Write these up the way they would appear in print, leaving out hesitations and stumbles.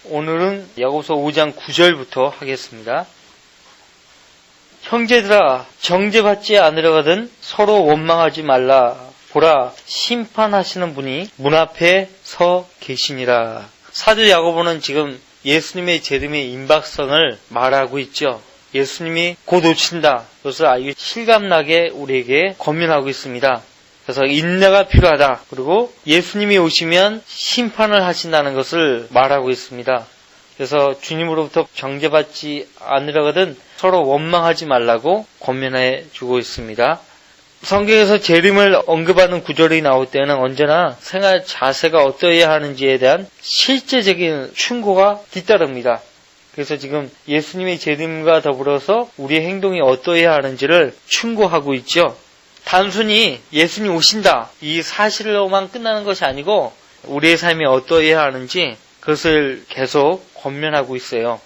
오늘은 야고보서 5장 9절부터 하겠습니다. 형제들아, 정죄받지 않으려거든 서로 원망하지 말라. 보라, 심판하시는 분이 문 앞에 서 계시니라. 사도 야고보는 지금 예수님의 재림의 임박성을 말하고 있죠. 예수님이 곧 오신다. 그것을 알기 실감나게 우리에게 권면하고 있습니다. 그래서 인내가 필요하다. 그리고 예수님이 오시면 심판을 하신다는 것을 말하고 있습니다. 그래서 주님으로부터 정죄받지 않으려거든 서로 원망하지 말라고 권면해 주고 있습니다. 성경에서 재림을 언급하는 구절이 나올 때는 언제나 생활 자세가 어떠해야 하는지에 대한 실제적인 충고가 뒤따릅니다. 그래서 지금 예수님의 재림과 더불어서 우리의 행동이 어떠해야 하는지를 충고하고 있죠. 단순히 예수님 오신다 이 사실로만 끝나는 것이 아니고 우리의 삶이 어떠해야 하는지 그것을 계속 권면하고 있어요.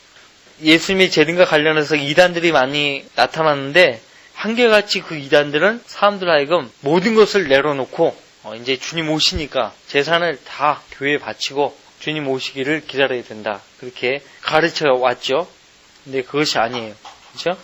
예수님의 재림과 관련해서 이단들이 많이 나타났는데 한결같이 그 이단들은 사람들 하여금 모든 것을 내려놓고 이제 주님 오시니까 재산을 다 교회에 바치고 주님 오시기를 기다려야 된다. 그렇게 가르쳐 왔죠. 근데 그것이 아니에요. 그렇죠?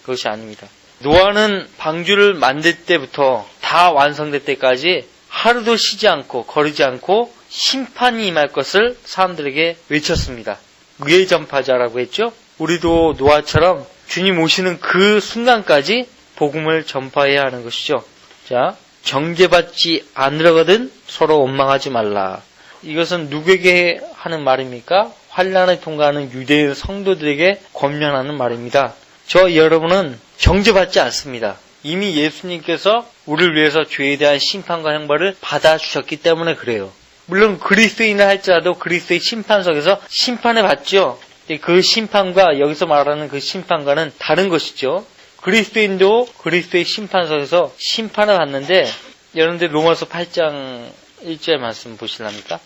그것이 아닙니다. 노아는 방주를 만들 때부터 다 완성될 때까지 하루도 쉬지 않고 거르지 않고 심판이 임할 것을 사람들에게 외쳤습니다. 의의 전파자라고 했죠. 우리도 노아처럼 주님 오시는 그 순간까지 복음을 전파해야 하는 것이죠. 자, 정죄받지 않으려거든 서로 원망하지 말라. 이것은 누구에게 하는 말입니까? 환난을 통과하는 유대인 성도들에게 권면하는 말입니다. 저 여러분은 정죄받지 않습니다. 이미 예수님께서 우리를 위해서 죄에 대한 심판과 형벌을 받아주셨기 때문에 그래요. 물론 그리스도인을 할지라도 그리스도의 심판석에서 심판을 받죠. 그 심판과 여기서 말하는 그 심판과는 다른 것이죠. 그리스도인도 그리스도의 심판석에서 심판을 받는데 여러분들 로마서 8장 1절 말씀 보실랍니까?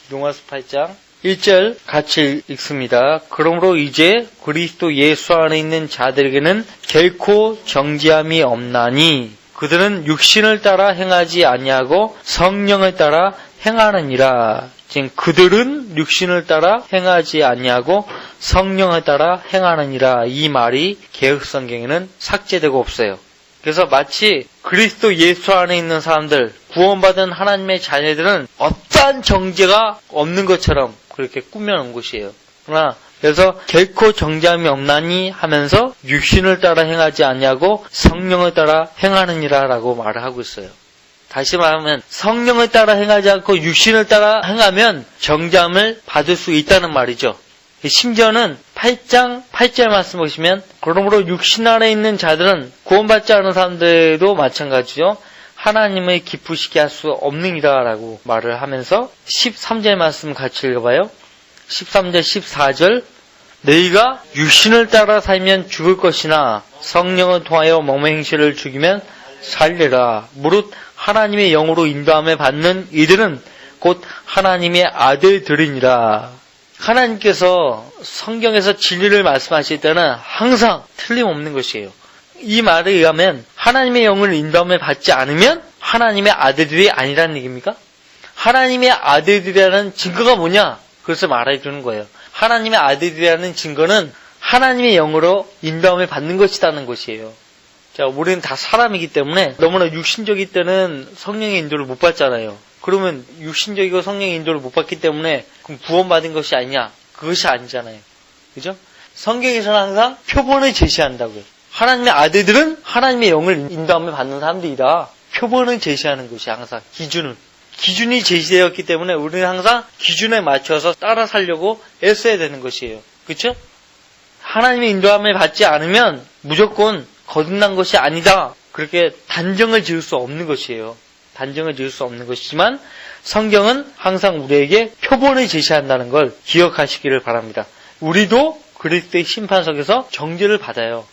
로마서 8장 1절 같이 읽습니다. 그러므로 이제 그리스도 예수 안에 있는 자들에게는 결코 정죄함이 없나니 그들은 육신을 따라 행하지 아니하고 성령을 따라 행하느니라. 지금 그들은 육신을 따라 행하지 아니하고 성령을 따라 행하느니라. 이 말이 개역성경에는 삭제되고 없어요. 그래서 마치 그리스도 예수 안에 있는 사람들, 구원받은 하나님의 자녀들은 어떠한 정죄가 없는 것처럼 그렇게 꾸며놓은 것이에요. 그러나 그래서 결코 정죄함이 없나니 하면서 육신을 따라 행하지 아니하고 성령을 따라 행하느니라 라고 말을 하고 있어요. 다시 말하면 성령을 따라 행하지 않고 육신을 따라 행하면 정죄함을 받을 수 있다는 말이죠. 심지어는 8장 8절 말씀 보시면 그러므로 육신 안에 있는 자들은 구원받지 않은 사람들도 마찬가지죠. 하나님을 기쁘시게 할 수 없느니라 라고 말을 하면서 13절 말씀 같이 읽어봐요. 13절 14절 너희가 육신을 따라 살면 죽을 것이나 성령을 통하여 몸의 행실을 죽이면 살리라. 무릇 하나님의 영으로 인도함을 받는 이들은 곧 하나님의 아들들이니라. 하나님께서 성경에서 진리를 말씀하실 때는 항상 틀림없는 것이에요. 이 말에 의하면 하나님의 영을 인도함을 받지 않으면 하나님의 아들들이 아니라는 얘기입니까? 하나님의 아들들이라는 증거가 뭐냐? 그것을 말해주는 거예요. 하나님의 아들들이라는 증거는 하나님의 영으로 인도함을 받는 것이라는 것이에요. 자, 우리는 다 사람이기 때문에 너무나 육신적일 때는 성령의 인도를 못 받잖아요. 그러면 육신적이고 성령의 인도를 못 받기 때문에 그럼 구원받은 것이 아니냐? 그것이 아니잖아요. 그죠? 성경에서는 항상 표본을 제시한다고요. 하나님의 아들들은 하나님의 영을 인도함을 받는 사람들이다. 표본을 제시하는 것이 항상 기준이 제시되었기 때문에 우리는 항상 기준에 맞춰서 따라 살려고 애써야 되는 것이에요. 그렇죠? 하나님의 인도함을 받지 않으면 무조건 거듭난 것이 아니다. 그렇게 단정을 지을 수 없는 것이에요. 단정을 지을 수 없는 것이지만 성경은 항상 우리에게 표본을 제시한다는 걸 기억하시기를 바랍니다. 우리도 그리스도의 심판석에서 정죄를 받아요.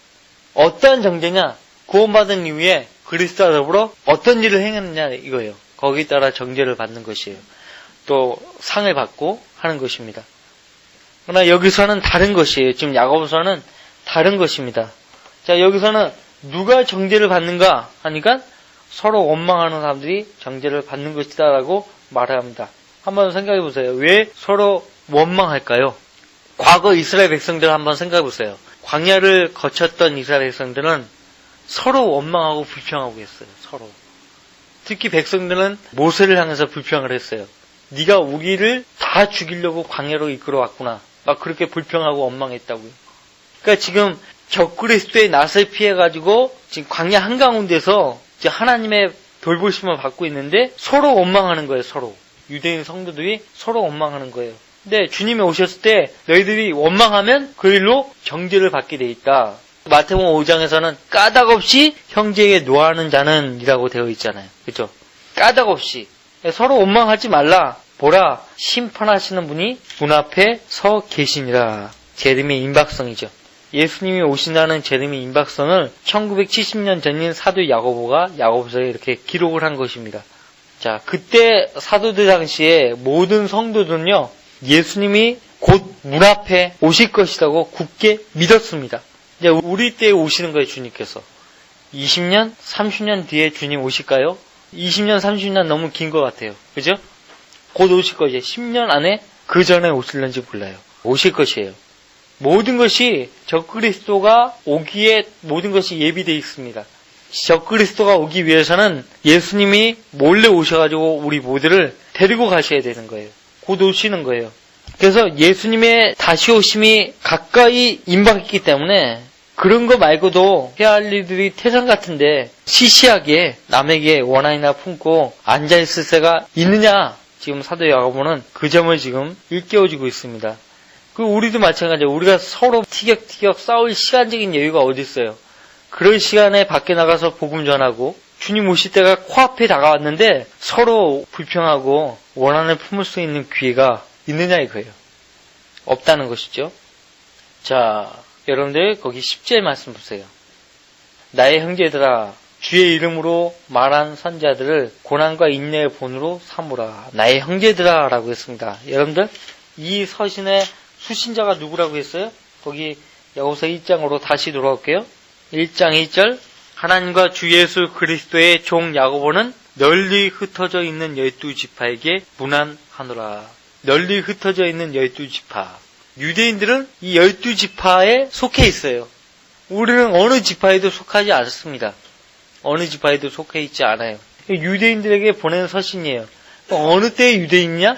어떠한 정죄냐? 구원받은 이후에 그리스도와 더불어 어떤 일을 행했느냐 이거예요. 거기에 따라 정죄를 받는 것이에요. 또 상을 받고 하는 것입니다. 그러나 여기서는 다른 것이에요. 지금 야고보서는 다른 것입니다. 자, 여기서는 누가 정죄를 받는가 하니까 서로 원망하는 사람들이 정죄를 받는 것이다 라고 말합니다. 한번 생각해 보세요. 왜 서로 원망할까요? 과거 이스라엘 백성들 한번 생각해 보세요. 광야를 거쳤던 이스라엘 백성들은 서로 원망하고 불평하고 했어요. 서로. 특히 백성들은 모세를 향해서 불평을 했어요. 네가 우리를 다 죽이려고 광야로 이끌어왔구나. 막 그렇게 불평하고 원망했다고요. 그러니까 지금 적그리스도의 낯을 피해가지고 지금 광야 한가운데서 이제 하나님의 돌보심을 받고 있는데 서로 원망하는 거예요. 서로. 유대인 성도들이 서로 원망하는 거예요. 근데 주님이 오셨을 때 너희들이 원망하면 그 일로 정죄를 받게 돼 있다. 마태복음 5장에서는 까닭 없이 형제에게 노하는 자는 이라고 되어 있잖아요. 그렇죠? 까닭 없이. 서로 원망하지 말라. 보라, 심판하시는 분이 문 앞에 서 계시니라. 재림의 임박성이죠. 예수님이 오신다는 재림의 임박성을 1970년 전인 사도 야고보가 야고보서에 이렇게 기록을 한 것입니다. 자, 그때 사도들 당시에 모든 성도들은요, 예수님이 곧 문 앞에 오실 것이라고 굳게 믿었습니다. 이제 우리 때에 오시는 거예요, 주님께서. 20년, 30년 뒤에 주님 오실까요? 20년, 30년 너무 긴 것 같아요. 그죠? 곧 오실 거죠. 10년 안에 그 전에 오실는지 몰라요. 오실 것이에요. 모든 것이 적그리스도가 오기에 모든 것이 예비되어 있습니다. 적그리스도가 오기 위해서는 예수님이 몰래 오셔가지고 우리 모두를 데리고 가셔야 되는 거예요. 곧 오시는 거예요. 그래서 예수님의 다시 오심이 가까이 임박했기 때문에 그런 거 말고도 해야 할 일들이 태산 같은데 시시하게 남에게 원한이나 품고 앉아있을 새가 있느냐? 지금 사도 야고보는 그 점을 지금 일깨워주고 있습니다. 그 우리도 마찬가지예요. 우리가 서로 티격태격 싸울 시간적인 여유가 어디 있어요? 그럴 시간에 밖에 나가서 복음 전하고 주님 오실 때가 코앞에 다가왔는데 서로 불평하고 원한을 품을 수 있는 기회가 있느냐 이거예요. 없다는 것이죠. 자, 여러분들 거기 10절 말씀 보세요. 나의 형제들아, 주의 이름으로 말한 선자들을 고난과 인내의 본으로 삼으라. 나의 형제들아 라고 했습니다. 여러분들 이 서신의 수신자가 누구라고 했어요? 거기 야고보서 1장으로 다시 돌아올게요. 1장 1절 하나님과 주 예수 그리스도의 종 야고보는 널리 흩어져 있는 12지파에게 문안하노라. 널리 흩어져 있는 12지파. 유대인들은 이 12지파에 속해 있어요. 우리는 어느 지파에도 속하지 않습니다. 어느 지파에도 속해 있지 않아요. 유대인들에게 보낸 서신이에요. 어느 때의 유대인이냐?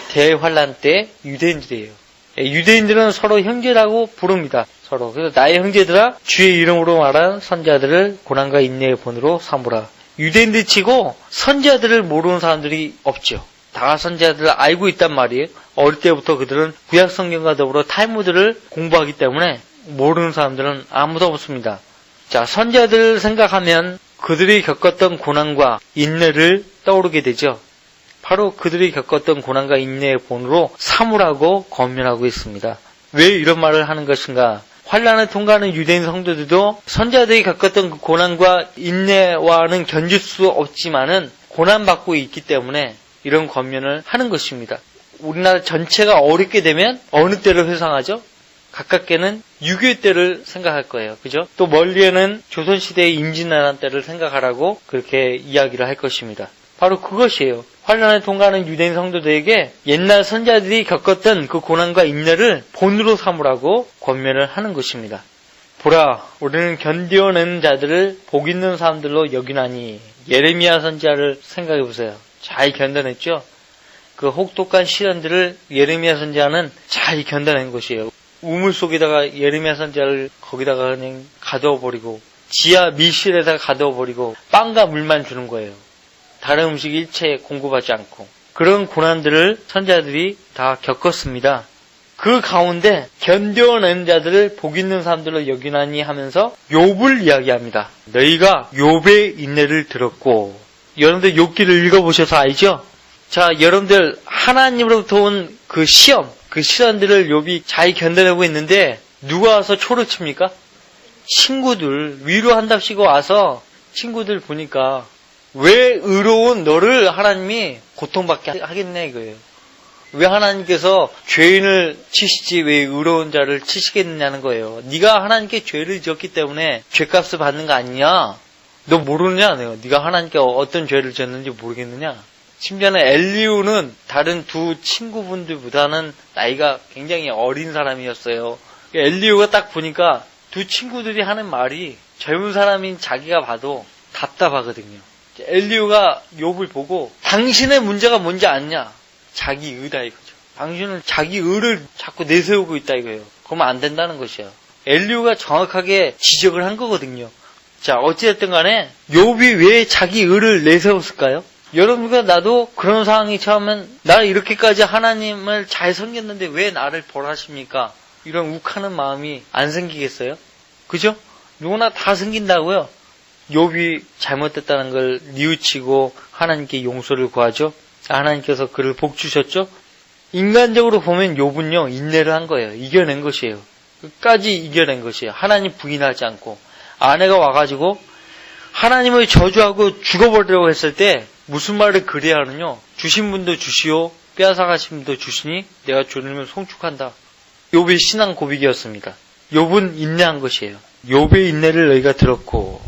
대환란 때 유대인들이에요. 유대인들은 서로 형제라고 부릅니다. 서로. 그래서 나의 형제들아 주의 이름으로 말한 선자들을 고난과 인내의 본으로 삼으라. 유대인들 치고 선자들을 모르는 사람들이 없죠. 다 선자들을 알고 있단 말이에요. 어릴 때부터 그들은 구약 성경과 더불어 탈무드를 공부하기 때문에 모르는 사람들은 아무도 없습니다. 자, 선자들을 생각하면 그들이 겪었던 고난과 인내를 떠오르게 되죠. 바로 그들이 겪었던 고난과 인내의 본으로 삼으라고 권면하고 있습니다. 왜 이런 말을 하는 것인가? 환난을 통과하는 유대인 성도들도 선자들이 겪었던 그 고난과 인내와는 견딜 수 없지만은 고난받고 있기 때문에 이런 권면을 하는 것입니다. 우리나라 전체가 어렵게 되면 어느 때를 회상하죠? 가깝게는 6.25 때를 생각할 거예요. 그죠? 또 멀리에는 조선시대의 임진왜란 때를 생각하라고 그렇게 이야기를 할 것입니다. 바로 그것이에요. 환난을 통과하는 유대인 성도들에게 옛날 선자들이 겪었던 그 고난과 인내를 본으로 삼으라고 권면을 하는 것입니다. 보라, 우리는 견디어내는 자들을 복 있는 사람들로 여기나니. 예레미야 선지자를 생각해 보세요. 잘 견뎌냈죠? 그 혹독한 시련들을 예레미야 선지자는 잘 견뎌낸 것이에요. 우물 속에다가 예레미야 선지자를 거기다가 그냥 가둬버리고 지하 밀실에다가 가둬버리고 빵과 물만 주는 거예요. 다른 음식 일체 공급하지 않고. 그런 고난들을 선자들이 다 겪었습니다. 그 가운데 견뎌낸 자들을 복 있는 사람들로 여기나니 하면서 욥을 이야기합니다. 너희가 욥의 인내를 들었고. 여러분들 욥기를 읽어보셔서 알죠? 자, 여러분들 하나님으로부터 온 그 시험, 그 시련들을 욥이 잘 견뎌내고 있는데 누가 와서 초를 칩니까? 친구들 위로한답시고 와서 친구들 보니까 왜 의로운 너를 하나님이 고통받게 하겠냐 이거예요. 왜 하나님께서 죄인을 치시지 왜 의로운 자를 치시겠느냐는 거예요. 네가 하나님께 죄를 지었기 때문에 죄값을 받는 거 아니냐. 너 모르느냐? 네가 하나님께 어떤 죄를 졌는지 모르겠느냐? 심지어는 엘리후는 다른 두 친구분들보다는 나이가 굉장히 어린 사람이었어요. 엘리후가 딱 보니까 두 친구들이 하는 말이 젊은 사람인 자기가 봐도 답답하거든요. 엘리후가 욥을 보고 당신의 문제가 뭔지 아냐? 자기 의다 이거죠. 당신은 자기 의를 자꾸 내세우고 있다 이거예요. 그러면 안 된다는 것이야. 엘리후가 정확하게 지적을 한 거거든요. 자, 어찌됐든 간에 욥이 왜 자기 의를 내세웠을까요? 여러분과 나도 그런 상황이 처하면 나 이렇게까지 하나님을 잘 섬겼는데 왜 나를 벌하십니까? 이런 욱하는 마음이 안 생기겠어요? 그죠? 누구나 다 생긴다고요. 욥이 잘못됐다는 걸 뉘우치고 하나님께 용서를 구하죠. 하나님께서 그를 복 주셨죠. 인간적으로 보면 욥은요, 인내를 한 거예요. 이겨낸 것이에요. 끝까지 이겨낸 것이에요. 하나님 부인하지 않고. 아내가 와가지고 하나님을 저주하고 죽어버리려고 했을 때 무슨 말을 그래야 하느냐? 주신 분도 주시오, 빼앗아가신 분도 주시니 내가 주님을 송축한다. 욥의 신앙 고백이었습니다. 욥은 인내한 것이에요. 욥의 인내를 너희가 들었고,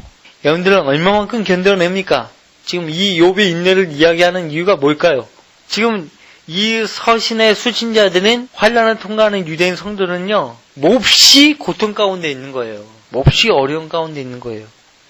여러분들은 얼마만큼 견뎌냅니까? 지금 이 욥의 인내를 이야기하는 이유가 뭘까요? 지금 이 서신의 수신자들은 환난을 통과하는 유대인 성도는요, 몹시 고통 가운데 있는 거예요. 몹시 어려운 가운데 있는 거예요.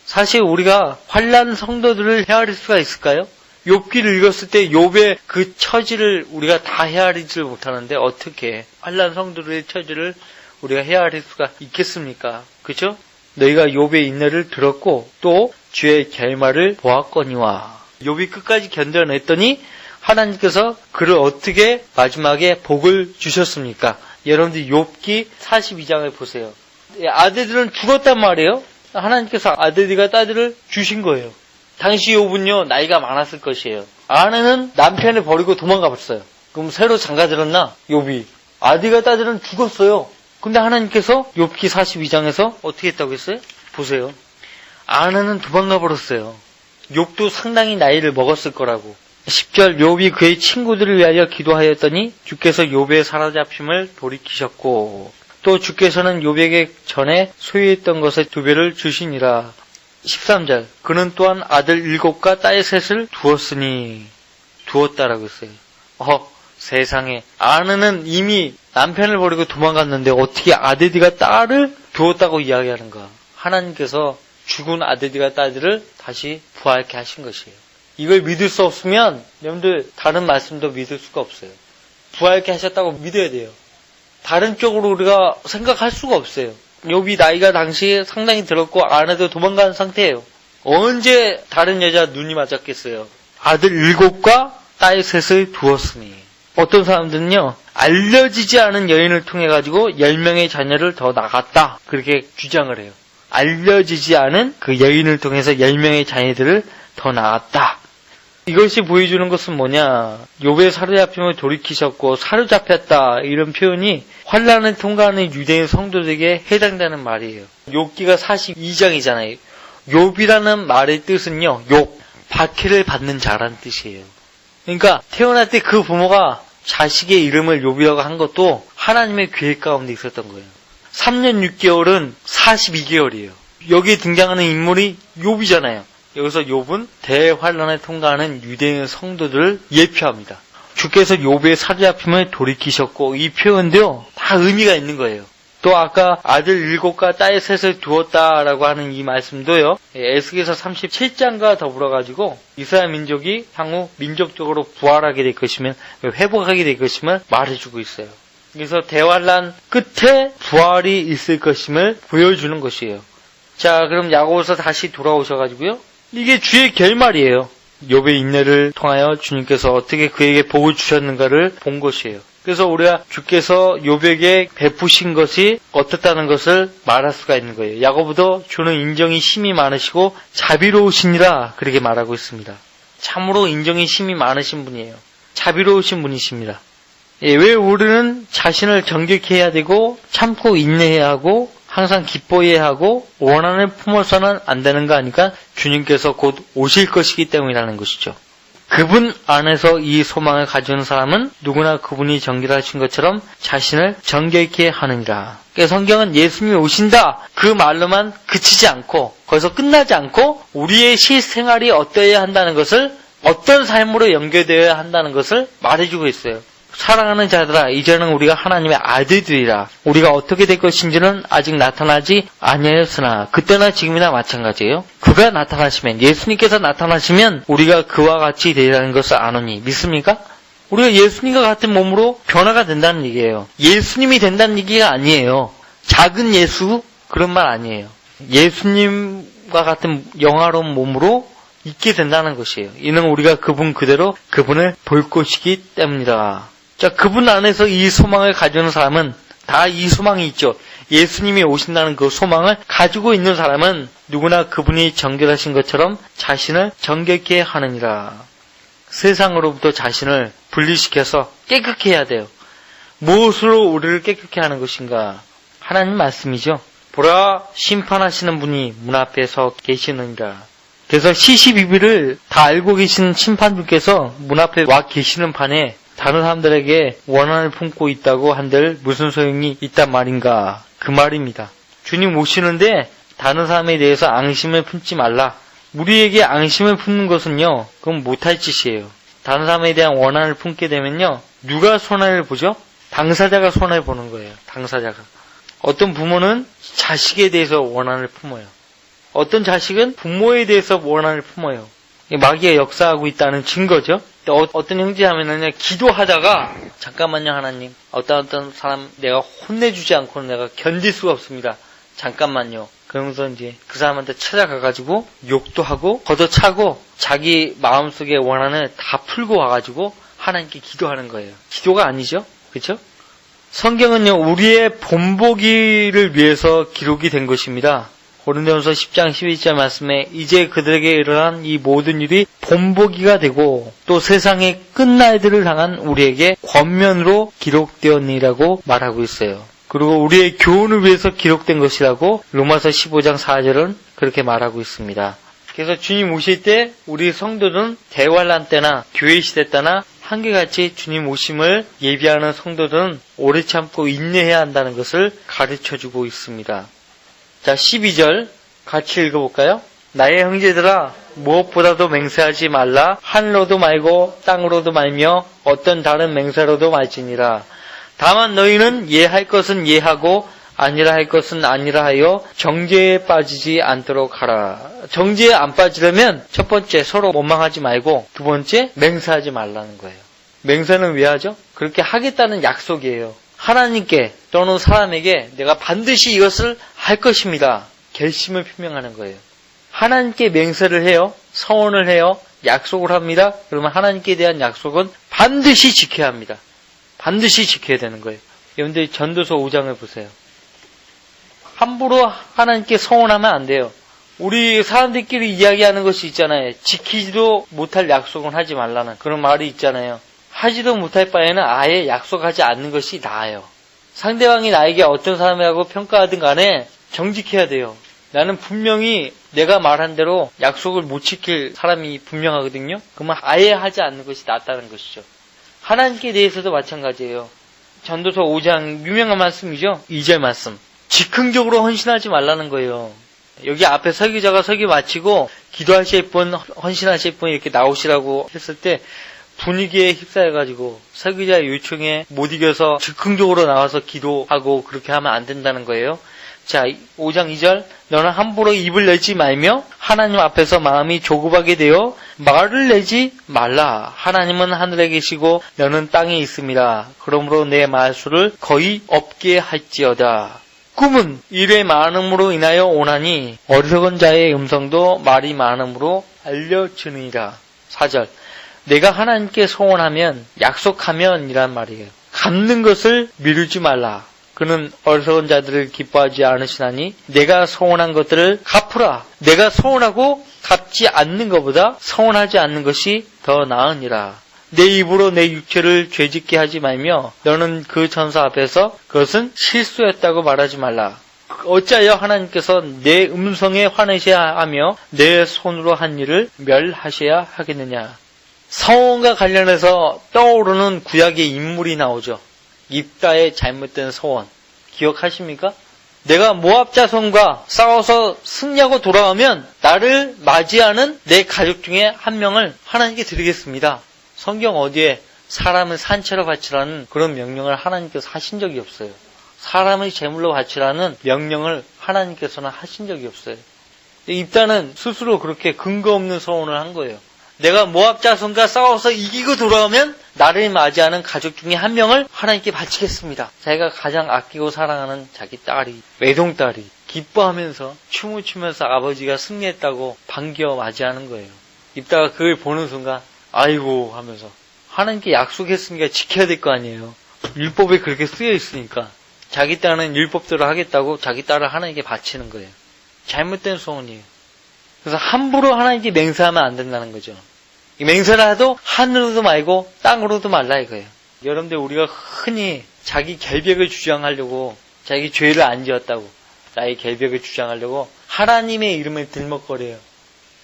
사실 우리가 환난 성도들을 헤아릴 수가 있을까요? 욥기를 읽었을 때 욥의 그 처지를 우리가 다 헤아리지를 못하는데 어떻게 환난 성도들의 처지를 우리가 헤아릴 수가 있겠습니까? 그죠? 너희가 욥의 인내를 들었고 또 주의 결말을 보았거니와. 욥이 끝까지 견뎌냈더니 하나님께서 그를 어떻게 마지막에 복을 주셨습니까? 여러분들 욥기 42장을 보세요. 아들들은 죽었단 말이에요. 하나님께서 아들들과 딸들을 주신 거예요. 당시 욥은요, 나이가 많았을 것이에요. 아내는 남편을 버리고 도망가 봤어요. 그럼 새로 장가들었나? 욥이. 아들과 딸들은 죽었어요. 근데 하나님께서 욥기 42장에서 어떻게 했다고 했어요? 보세요. 아내는 도망가 버렸어요. 욥도 상당히 나이를 먹었을 거라고. 10절 욥이 그의 친구들을 위하여 기도하였더니 주께서 욥의 사로잡힘을 돌이키셨고 또 주께서는 욥에게 전에 소유했던 것의 2배를 주시니라. 13절 그는 또한 아들 7과 딸 3을 두었으니. 두었다라고 했어요. 세상에. 아내는 이미 남편을 버리고 도망갔는데 어떻게 아들과 딸을 두었다고 이야기하는가. 하나님께서 죽은 아들과 딸들을 다시 부활케 하신 것이에요. 이걸 믿을 수 없으면 여러분들 다른 말씀도 믿을 수가 없어요. 부활케 하셨다고 믿어야 돼요. 다른 쪽으로 우리가 생각할 수가 없어요. 욥이 나이가 당시에 상당히 들었고 아내도 도망간 상태예요. 언제 다른 여자 눈이 맞았겠어요. 아들 7과 딸 3을 두었으니. 어떤 사람들은요, 알려지지 않은 여인을 통해 가지고 10명의 자녀를 더 낳았다, 그렇게 주장을 해요. 알려지지 않은 그 여인을 통해서 10명의 자녀들을 더 낳았다. 이것이 보여주는 것은 뭐냐? 욥의 사로잡힘을 돌이키셨고 사로잡혔다, 이런 표현이 환난을 통과하는 유대인 성도들에게 해당되는 말이에요. 욥기가 42장이잖아요. 욥이라는 말의 뜻은요, 욥, 박해를 받는 자라는 뜻이에요. 그러니까 태어날 때 그 부모가 자식의 이름을 욥이라고 한 것도 하나님의 계획 가운데 있었던 거예요. 3년 6개월은 42개월이에요. 여기에 등장하는 인물이 욥이잖아요. 여기서 욥은 대환난을 통과하는 유대인 성도들을 예표합니다. 주께서 욥의 사로잡힘을 돌이키셨고, 이 표현도요, 다 의미가 있는 거예요. 또 아까 아들 7과 딸 3을 두었다라고 하는 이 말씀도요, 에스겔서 37장과 더불어가지고 이스라엘 민족이 향후 민족적으로 부활하게 될 것이면, 회복하게 될 것임을 말해주고 있어요. 그래서 대환난 끝에 부활이 있을 것임을 보여주는 것이에요. 자, 그럼 야고보서 다시 돌아오셔가지고요, 이게 주의 결말이에요. 욥의 인내를 통하여 주님께서 어떻게 그에게 복을 주셨는가를 본 것이에요. 그래서 우리가 주께서 욥에게 베푸신 것이 어떻다는 것을 말할 수가 있는 거예요. 야고보도 주는 인정이 심히 많으시고 자비로우시니라, 그렇게 말하고 있습니다. 참으로 인정이 심히 많으신 분이에요. 자비로우신 분이십니다. 왜 우리는 자신을 정결케 해야 되고 참고 인내해야 하고 항상 기뻐해야 하고 원한을 품어서는 안 되는가 하니까 주님께서 곧 오실 것이기 때문이라는 것이죠. 그분 안에서 이 소망을 가지는 사람은 누구나 그분이 정결하신 것처럼 자신을 정결케 하느니라. 그러니까 성경은 예수님이 오신다 그 말로만 그치지 않고 거기서 끝나지 않고 우리의 실생활이 어떠해야 한다는 것을, 어떤 삶으로 연결되어야 한다는 것을 말해주고 있어요. 사랑하는 자들아, 이제는 우리가 하나님의 아들들이라. 우리가 어떻게 될 것인지는 아직 나타나지 아니하였으나 그때나 지금이나 마찬가지예요. 그가 나타나시면, 예수님께서 나타나시면 우리가 그와 같이 되리라는 것을 아노니. 믿습니까? 우리가 예수님과 같은 몸으로 변화가 된다는 얘기예요. 예수님이 된다는 얘기가 아니에요. 작은 예수, 그런 말 아니에요. 예수님과 같은 영화로운 몸으로 있게 된다는 것이에요. 이는 우리가 그분 그대로 그분을 볼 것이기 때문이다. 자, 그분 안에서 이 소망을 가지는 사람은 다 이 소망이 있죠. 예수님이 오신다는 그 소망을 가지고 있는 사람은 누구나 그분이 정결하신 것처럼 자신을 정결케 하느니라. 세상으로부터 자신을 분리시켜서 깨끗게 해야 돼요. 무엇으로 우리를 깨끗게 하는 것인가? 하나님 말씀이죠. 보라, 심판하시는 분이 문 앞에 서 계시느니라. 그래서 시시비비를 다 알고 계신 심판주께서 문 앞에 와 계시는 판에 다른 사람들에게 원한을 품고 있다고 한들 무슨 소용이 있단 말인가? 그 말입니다. 주님 오시는데 다른 사람에 대해서 앙심을 품지 말라. 우리에게 앙심을 품는 것은요, 그건 못할 짓이에요. 다른 사람에 대한 원한을 품게 되면요, 누가 손해를 보죠? 당사자가 손해를 보는 거예요. 당사자가. 어떤 부모는 자식에 대해서 원한을 품어요. 어떤 자식은 부모에 대해서 원한을 품어요. 마귀가 역사하고 있다는 증거죠. 어떤 형제 하면은 기도하다가 잠깐만요 하나님, 어떤 사람 내가 혼내주지 않고는 내가 견딜 수가 없습니다. 잠깐만요. 그러면서 이제 그 사람한테 찾아가가지고 욕도 하고 걷어차고 자기 마음속의 원한을 다 풀고 와가지고 하나님께 기도하는 거예요. 기도가 아니죠. 그렇죠? 성경은요, 우리의 본보기를 위해서 기록이 된 것입니다. 고린도전서 10장 11절 말씀에 이제 그들에게 일어난 이 모든 일이 본보기가 되고 또 세상의 끝날들을 향한 우리에게 권면으로 기록되었니라고 말하고 있어요. 그리고 우리의 교훈을 위해서 기록된 것이라고 로마서 15장 4절은 그렇게 말하고 있습니다. 그래서 주님 오실 때 우리 성도들은 대환란 때나 교회 시대 때나 한결같이 주님 오심을 예비하는 성도들은 오래 참고 인내해야 한다는 것을 가르쳐주고 있습니다. 자, 12절 같이 읽어볼까요? 나의 형제들아, 무엇보다도 맹세하지 말라. 하늘로도 말고 땅으로도 말며 어떤 다른 맹세로도 말지니라. 다만 너희는 예할 것은 예하고 아니라 할 것은 아니라 하여 정죄에 빠지지 않도록 하라. 정죄에 안 빠지려면 첫 번째 서로 원망하지 말고, 두 번째 맹세하지 말라는 거예요. 맹세는 왜 하죠? 그렇게 하겠다는 약속이에요. 하나님께 또는 사람에게 내가 반드시 이것을 할 것입니다. 결심을 표명하는 거예요. 하나님께 맹세를 해요. 서원을 해요. 약속을 합니다. 그러면 하나님께 대한 약속은 반드시 지켜야 합니다. 반드시 지켜야 되는 거예요. 여러분들 전도서 5장을 보세요. 함부로 하나님께 서원하면 안 돼요. 우리 사람들끼리 이야기하는 것이 있잖아요. 지키지도 못할 약속은 하지 말라는 그런 말이 있잖아요. 하지도 못할 바에는 아예 약속하지 않는 것이 나아요. 상대방이 나에게 어떤 사람이라고 평가하든 간에 정직해야 돼요. 나는 분명히 내가 말한 대로 약속을 못 지킬 사람이 분명하거든요. 그러면 아예 하지 않는 것이 낫다는 것이죠. 하나님께 대해서도 마찬가지예요. 전도서 5장 유명한 말씀이죠. 2절 말씀. 즉흥적으로 헌신하지 말라는 거예요. 여기 앞에 설교자가 설교 마치고 기도하실 분, 헌신하실 분 이렇게 나오시라고 했을 때 분위기에 휩싸여가지고 설교자의 요청에 못 이겨서 즉흥적으로 나와서 기도하고 그렇게 하면 안 된다는 거예요. 자, 5장 2절. 너는 함부로 입을 내지 말며 하나님 앞에서 마음이 조급하게 되어 말을 내지 말라. 하나님은 하늘에 계시고 너는 땅에 있습니다. 그러므로 내 말수를 거의 없게 할지어다. 꿈은 일의 많음으로 인하여 오나니 어리석은 자의 음성도 말이 많음으로 알려지느니라. 4절. 내가 하나님께 소원하면 약속하면 이란 말이에요. 갚는 것을 미루지 말라. 그는 어리석은 자들을 기뻐하지 않으시나니 내가 소원한 것들을 갚으라. 내가 소원하고 갚지 않는 것보다 소원하지 않는 것이 더 나으니라. 내 입으로 내 육체를 죄짓게 하지 말며 너는 그 천사 앞에서 그것은 실수였다고 말하지 말라. 어찌하여 하나님께서 내 음성에 화내셔야 하며 내 손으로 한 일을 멸하셔야 하겠느냐. 서원과 관련해서 떠오르는 구약의 인물이 나오죠. 입다의 잘못된 서원. 기억하십니까? 내가 모압 자손과 싸워서 승리하고 돌아오면 나를 맞이하는 내 가족 중에 한 명을 하나님께 드리겠습니다. 성경 어디에 사람을 산채로 바치라는 그런 명령을 하나님께서 하신 적이 없어요. 사람을 제물로 바치라는 명령을 하나님께서는 하신 적이 없어요. 입다는 스스로 그렇게 근거 없는 서원을 한 거예요. 내가 모압 자손과 싸워서 이기고 돌아오면 나를 맞이하는 가족 중에 한 명을 하나님께 바치겠습니다. 자기가 가장 아끼고 사랑하는 자기 딸이, 외동딸이 기뻐하면서 춤을 추면서 아버지가 승리했다고 반겨 맞이하는 거예요. 입다가 그걸 보는 순간 아이고 하면서 하나님께 약속했으니까 지켜야 될 거 아니에요. 율법에 그렇게 쓰여 있으니까 자기 딸은 율법대로 하겠다고 자기 딸을 하나님께 바치는 거예요. 잘못된 소원이에요. 그래서 함부로 하나님께 맹세하면 안 된다는 거죠. 이 맹세를 해도 하늘로도 말고 땅으로도 말라 이거예요. 여러분들 우리가 흔히 자기 결백을 주장하려고 자기 죄를 안 지었다고 자기 결백을 주장하려고 하나님의 이름을 들먹거려요.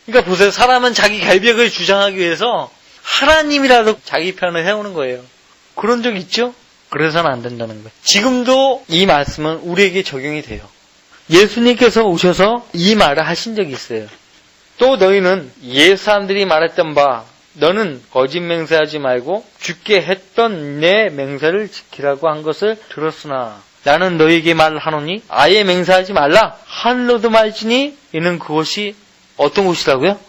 그러니까 보세요. 사람은 자기 결백을 주장하기 위해서 하나님이라도 자기 편을 세우는 거예요. 그런 적 있죠? 그래서는 안 된다는 거예요. 지금도 이 말씀은 우리에게 적용이 돼요. 예수님께서 오셔서 이 말을 하신 적이 있어요. 또 너희는 옛 사람들이 말했던 바 너는 거짓 맹세하지 말고 주께 했던 내 맹세를 지키라고 한 것을 들었으나 나는 너희에게 말하노니 아예 맹세하지 말라. 하늘로도 말지니 이는 그것이 어떤 곳이라고요?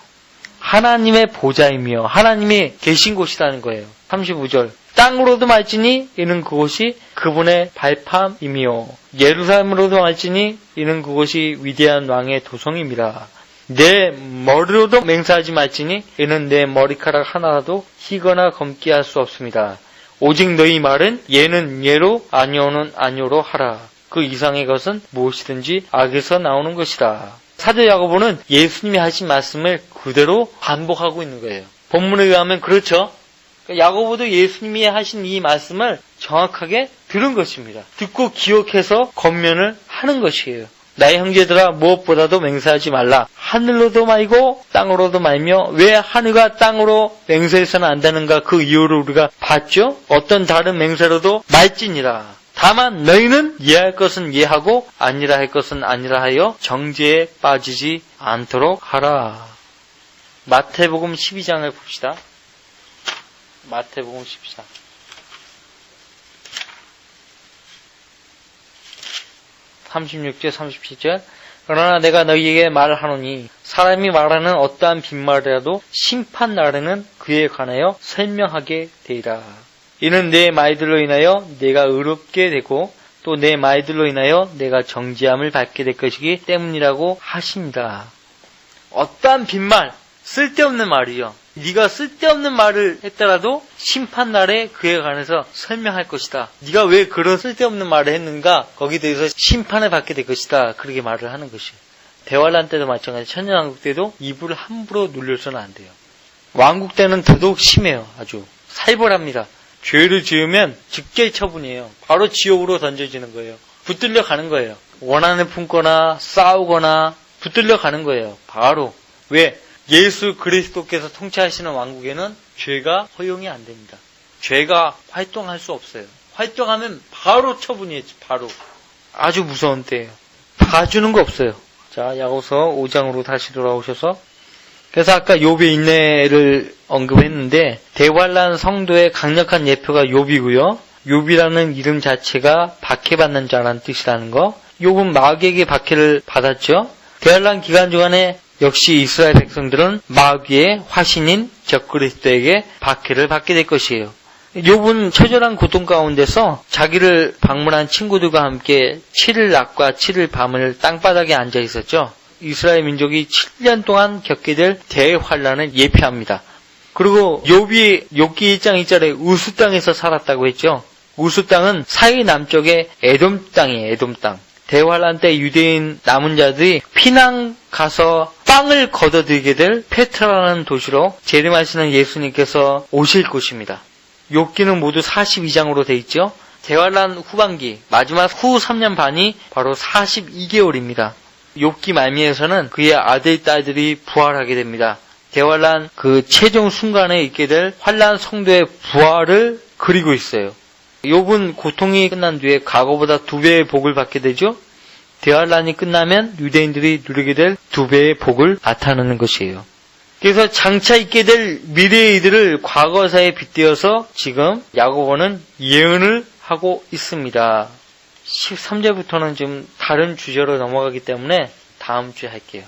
하나님의 보좌이며 하나님이 계신 곳이라는 거예요. 35절 땅으로도 말지니 이는 그곳이 그분의 발판이며 예루살렘으로도 말지니 이는 그곳이 위대한 왕의 도성입니다. 내 머리로도 맹세하지 말지니 이는 내 머리카락 하나라도 희거나 검게 할 수 없습니다. 오직 너희 말은 예는 예로 아니오는 아니오로 하라. 그 이상의 것은 무엇이든지 악에서 나오는 것이다. 사도 야고보는 예수님이 하신 말씀을 그대로 반복하고 있는 거예요. 본문에 의하면 그렇죠. 야고보도 예수님이 하신 이 말씀을 정확하게 들은 것입니다. 듣고 기억해서 권면을 하는 것이에요. 나의 형제들아 무엇보다도 맹세하지 말라. 하늘로도 말고 땅으로도 말며 왜 하늘과 땅으로 맹세해서는 안 되는가 그 이유를 우리가 봤죠. 어떤 다른 맹세로도 말지니라. 다만 너희는 이해할 것은 이해하고 아니라 할 것은 아니라 하여 정죄에 빠지지 않도록 하라. 마태복음 12장을 봅시다. 마태복음 12장. (36절) 37절 그러나 내가 너희에게 말하노니 사람이 말하는 어떠한 빈말이라도 심판 날에는 그에 관하여 설명하게 되리라. 이는 내 말들로 인하여 내가 의롭게 되고 또 내 말들로 인하여 내가 정죄함을 받게 될 것이기 때문이라고 하십니다. 어떠한 빈말, 쓸데없는 말이요. 네가 쓸데없는 말을 했더라도 심판날에 그에 관해서 설명할 것이다. 네가 왜 그런 쓸데없는 말을 했는가 거기에 대해서 심판을 받게 될 것이다. 그렇게 말을 하는 것이에요. 대환란 때도 마찬가지, 천년왕국 때도 입을 함부로 눌려서는 안 돼요. 왕국 때는 더더욱 심해요. 아주 살벌합니다. 죄를 지으면 직계 처분이에요. 바로 지옥으로 던져지는 거예요. 붙들려 가는 거예요. 원한을 품거나 싸우거나 붙들려 가는 거예요. 바로. 왜? 예수 그리스도께서 통치하시는 왕국에는 죄가 허용이 안 됩니다. 죄가 활동할 수 없어요. 활동하면 바로 처분이에요. 바로. 아주 무서운 때예요. 봐주는 거 없어요. 자, 야고보서 5장으로 다시 돌아오셔서 그래서 아까 욥의 인내를 언급했는데 대환란 성도의 강력한 예표가 욥이고요. 욥이라는 이름 자체가 박해받는 자라는 뜻이라는 거. 욥은 마귀에게 박해를 받았죠. 대환란 기간 중간에 역시 이스라엘 백성들은 마귀의 화신인 적그리스도에게 박해를 받게 될 것이에요. 욥은 처절한 고통 가운데서 자기를 방문한 친구들과 함께 7일 낮과 7일 밤을 땅바닥에 앉아 있었죠. 이스라엘 민족이 7년 동안 겪게 될 대환란을 예표합니다. 그리고 욥이 욥기 1장 2절에 우스 땅에서 살았다고 했죠. 우스 땅은 사해 남쪽의 에돔 땅이에요. 에돔 땅. 대환란 때 유대인 남은 자들이 피난 가서 빵을 거둬들게 될 페트라라는 도시로 재림하시는 예수님께서 오실 곳입니다. 욥기는 모두 42장으로 되어 있죠. 대환란 후반기 마지막 후 3년 반이 바로 42개월입니다. 욥기 말미에서는 그의 아들, 딸들이 부활하게 됩니다. 대환란 그 최종 순간에 있게 될 환란 성도의 부활을 그리고 있어요. 욥은 고통이 끝난 뒤에 과거보다 2배의 복을 받게 되죠. 대환란이 끝나면 유대인들이 누리게 될 2배의 복을 나타내는 것이에요. 그래서 장차 있게 될 미래의 일들을 과거사에 빗대어서 지금 야고보는 예언을 하고 있습니다. 13절부터는 좀 다른 주제로 넘어가기 때문에 다음 주에 할게요.